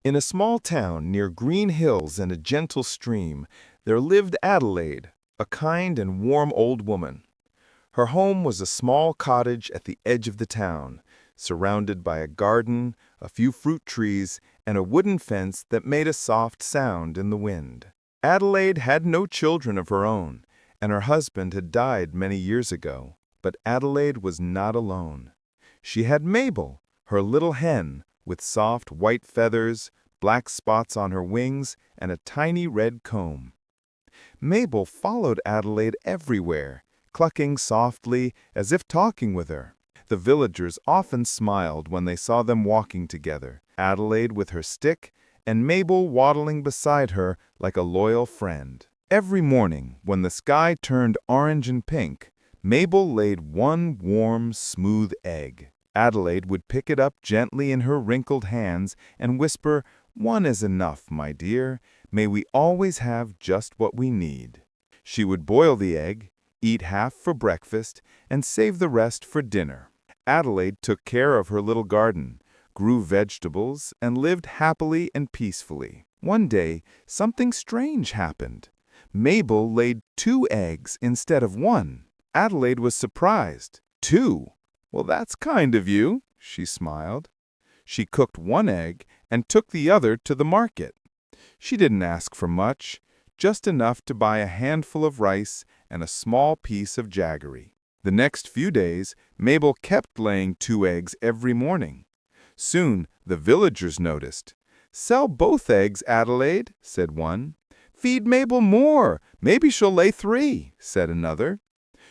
In a small town near green hills and a gentle stream, there lived Adelaide, a kind and warm old woman. Her home was a small cottage at the edge of the town, surrounded by a garden, a few fruit trees, and a wooden fence that made a soft sound in the wind. Adelaide had no children of her own, and her husband had died many years ago. But Adelaide was not alone. She had Mabel, her little hen, with soft white feathers, black spots on her wings, and a tiny red comb. Mabel followed Adelaide everywhere, clucking softly as if talking with her. The villagers often smiled when they saw them walking together, Adelaide with her stick and Mabel waddling beside her like a loyal friend. Every morning, when the sky turned orange and pink, Mabel laid one warm, smooth egg. Adelaide would pick it up gently in her wrinkled hands and whisper, "One is enough, my dear. May we always have just what we need." She would boil the egg, eat half for breakfast, and save the rest for dinner. Adelaide took care of her little garden, grew vegetables, and lived happily and peacefully. One day, something strange happened. Mabel laid 2 eggs instead of 1. Adelaide was surprised. 2? Well, that's kind of you, she smiled. She cooked 1 egg and took the other to the market. She didn't ask for much, just enough to buy a handful of rice and a small piece of jaggery. The next few days, Mabel kept laying 2 eggs every morning. Soon, the villagers noticed. "Sell both eggs, Adelaide," said one. "Feed Mabel more. Maybe she'll lay 3, said another.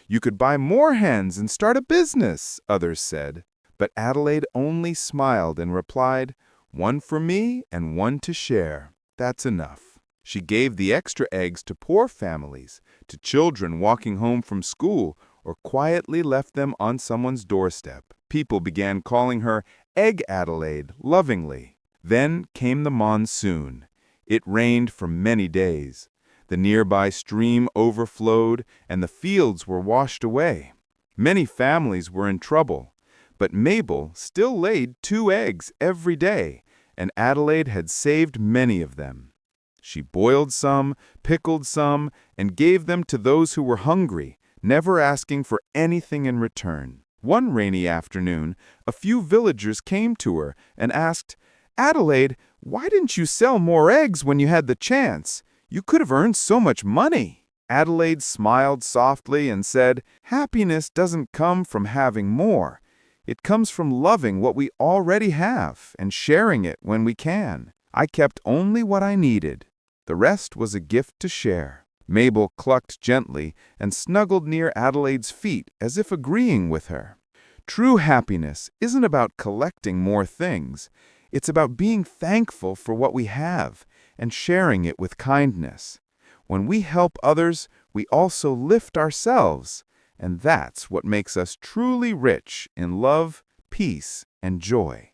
"You could buy more hens and start a business," others said. But Adelaide only smiled and replied, "1 for me and 1 to share. That's enough." She gave the extra eggs to poor families, to children walking home from school, or quietly left them on someone's doorstep. People began calling her Egg Adelaide lovingly. Then came the monsoon. It rained for many days. The nearby stream overflowed, and the fields were washed away. Many families were in trouble, but Mabel still laid 2 eggs every day, and Adelaide had saved many of them. She boiled some, pickled some, and gave them to those who were hungry, never asking for anything in return. One rainy afternoon, a few villagers came to her and asked, "Adelaide, why didn't you sell more eggs when you had the chance? You could have earned so much money." Adelaide smiled softly and said, "Happiness doesn't come from having more. It comes from loving what we already have and sharing it when we can. I kept only what I needed. The rest was a gift to share." Mabel clucked gently and snuggled near Adelaide's feet as if agreeing with her. True happiness isn't about collecting more things. It's about being thankful for what we have and sharing it with kindness. When we help others, we also lift ourselves, and that's what makes us truly rich in love, peace, and joy.